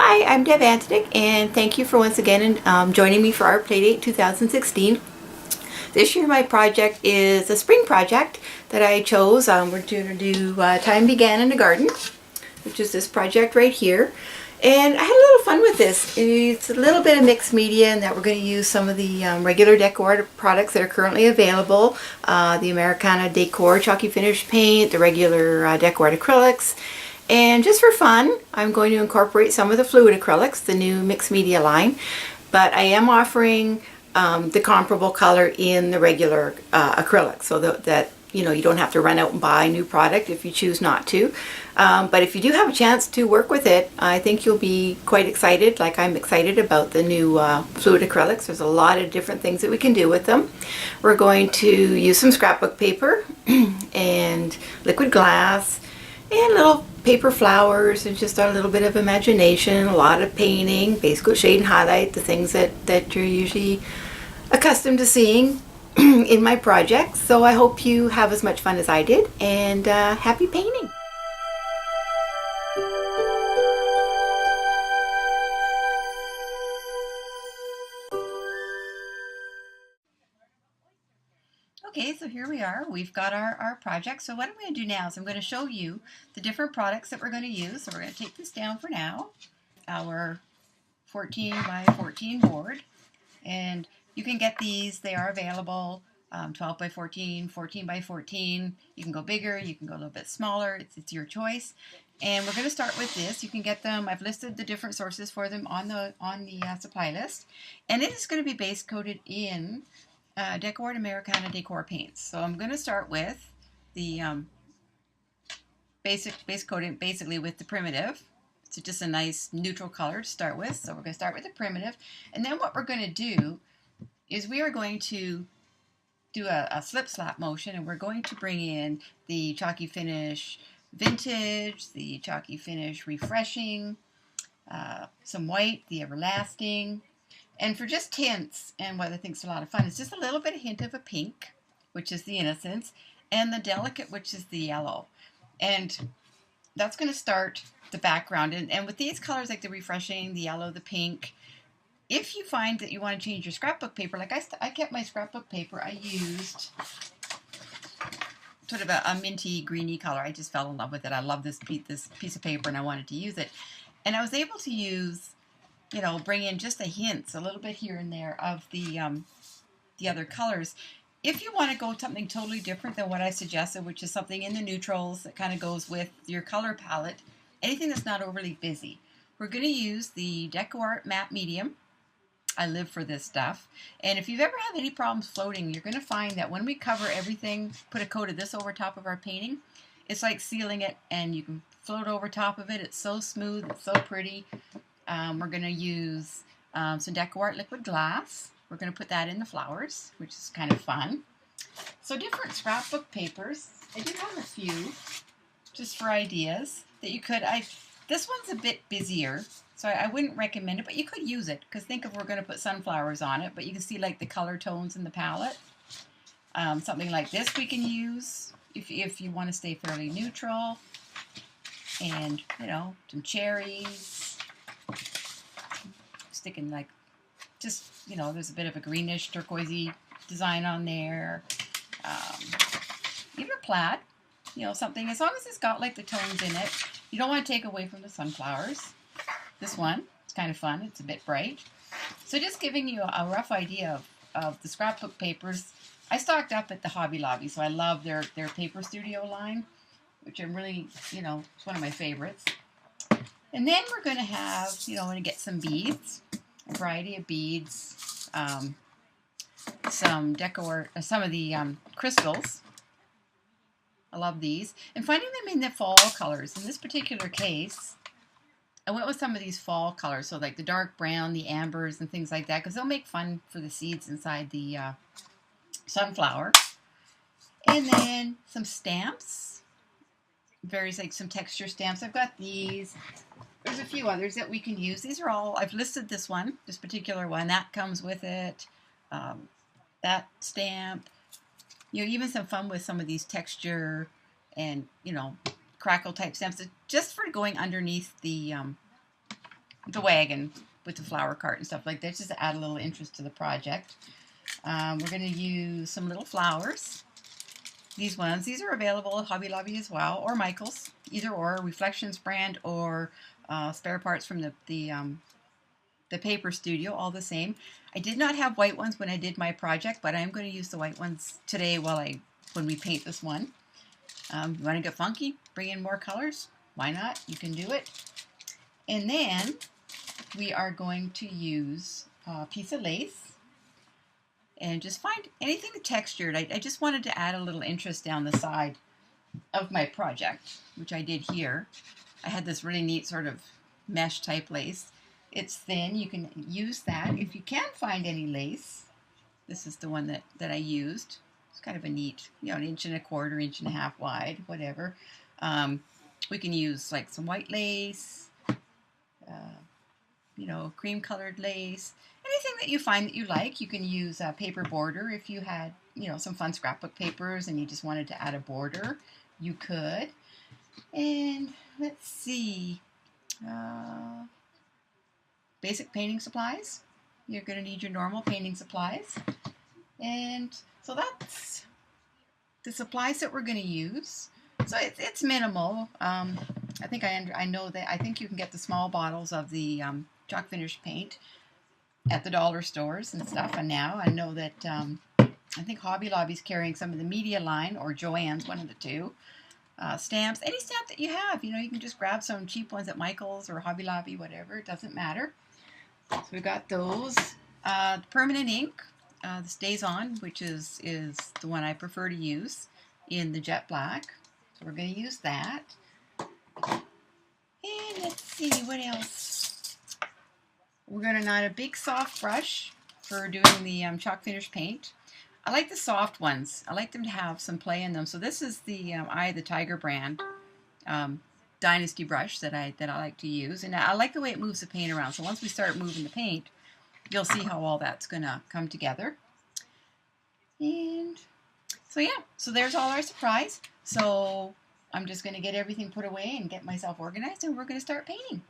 Hi, I'm Deb Antonick, and thank you for once again joining me for Art Playdate 2016. This year my project is a spring project that I chose. We're going to do Time Began in a Garden, which is this project right here. And I had a little fun with this. It's a little bit of mixed media in that we're going to use some of the regular DecoArt products that are currently available. The Americana Decor Chalky Finish Paint, the regular DecoArt acrylics. And just for fun, I'm going to incorporate some of the fluid acrylics, the new mixed media line. But I am offering the comparable color in the regular acrylic, so that you don't have to run out and buy new product if you choose not to. But if you do have a chance to work with it, I think you'll be quite excited, like I'm excited about the new fluid acrylics. There's a lot of different things that we can do with them. We're going to use some scrapbook paper and liquid glass and little paper flowers and just a little bit of imagination, a lot of painting, basically shade and highlight, the things that you're usually accustomed to seeing in my projects. So I hope you have as much fun as I did, and happy painting! Okay, so here we are. We've got our project. So what I'm going to do now is I'm going to show you the different products that we're going to use. So we're going to take this down for now. Our 14 by 14 board. And you can get these. They are available 12 by 14, 14 by 14. You can go bigger. You can go a little bit smaller. It's your choice. And we're going to start with this. You can get them. I've listed the different sources for them on the supply list. And it is going to be base coated in DecoArt Americana Decor paints. So I'm going to start with the base coating, basically with the primitive. It's just a nice neutral color to start with. So we're going to start with the primitive. And then what we're going to do is we are going to do a slip slap motion, and we're going to bring in the Chalky Finish Vintage, the Chalky Finish Refreshing, some white, the Everlasting. And for just tints, and what I think is a lot of fun, is just a little bit of hint of a pink, which is the Innocence, and the Delicate, which is the yellow. And that's going to start the background. And with these colors, like the Refreshing, the yellow, the pink, if you find that you want to change your scrapbook paper, like I kept my scrapbook paper, I used sort of a minty, greeny color. I just fell in love with it. I love this piece of paper, and I wanted to use it. And I was able to use, bring in just a hint, a little bit here and there of the other colors. If you want to go something totally different than what I suggested, which is something in the neutrals that kind of goes with your color palette, anything that's not overly busy, we're going to use the DecoArt Matte Medium. I live for this stuff. And if you've ever had any problems floating, you're going to find that when we cover everything, put a coat of this over top of our painting, it's like sealing it, and you can float over top of it. It's so smooth, it's so pretty. We're going to use some DecoArt liquid glass. We're going to put that in the flowers, which is kind of fun. So different scrapbook papers. I do have a few just for ideas that you could. This one's a bit busier, so I wouldn't recommend it, but you could use it, because think if we're going to put sunflowers on it, but you can see like the color tones in the palette. Something like this we can use if you want to stay fairly neutral. And, some cherries. Sticking like, just, there's a bit of a greenish turquoisey design on there. Even a plaid, something, as long as it's got like the tones in it. You don't want to take away from the sunflowers. This one, it's kind of fun. It's a bit bright. So just giving you a rough idea of the scrapbook papers. I stocked up at the Hobby Lobby, so I love their Paper Studio line, which I'm really, it's one of my favorites. And then we're going to have, want to get some beads, a variety of beads, some DecoArt, some of the crystals. I love these. And finding them in the fall colors. In this particular case, I went with some of these fall colors, so like the dark brown, the ambers, and things like that, because they'll make fun for the seeds inside the sunflower. And then some stamps, various, like some texture stamps. I've got these. There's a few others that we can use. These are all, I've listed this one, this particular one. That comes with it. That stamp. Even some fun with some of these texture and, crackle type stamps, just for going underneath the the wagon with the flower cart and stuff like that, just to add a little interest to the project. We're going to use some little flowers. These ones, these are available at Hobby Lobby as well, or Michael's, either or, Reflections brand or spare parts from the paper studio, all the same. I did not have white ones when I did my project, but I'm going to use the white ones today when we paint this one. You want to get funky, bring in more colors? Why not? You can do it. And then we are going to use a piece of lace and just find anything textured. I just wanted to add a little interest down the side of my project, which I did here. I had this really neat sort of mesh type lace. It's thin. You can use that. If you can't find any lace, this is the one that I used. It's kind of a neat, you know, 1.25 inches, 1.5 inches wide, whatever. We can use like some white lace, you know, cream colored lace, anything that you find that you like. You can use a paper border if you had, you know, some fun scrapbook papers and you just wanted to add a border, you could. And let's see, basic painting supplies. You're going to need your normal painting supplies. And so that's the supplies that we're going to use. So it's minimal. I think I know that I think you can get the small bottles of the chalk finish paint at the dollar stores and stuff. And now I know that I think Hobby Lobby's carrying some of the media line, or Joann's, one of the two. Stamps, any stamp that you have, you know, you can just grab some cheap ones at Michael's or Hobby Lobby, whatever. It doesn't matter. So we got those. The permanent ink, the Stays On, which is the one I prefer to use in the jet black. So we're going to use that. And let's see, what else? We're going to need a big soft brush for doing the chalk finish paint. I like the soft ones. I like them to have some play in them. So this is the Eye of the Tiger brand Dynasty brush that I like to use. And I like the way it moves the paint around. So once we start moving the paint, you'll see how all that's going to come together. And so yeah, so there's all our supplies. So I'm just going to get everything put away and get myself organized, and we're going to start painting.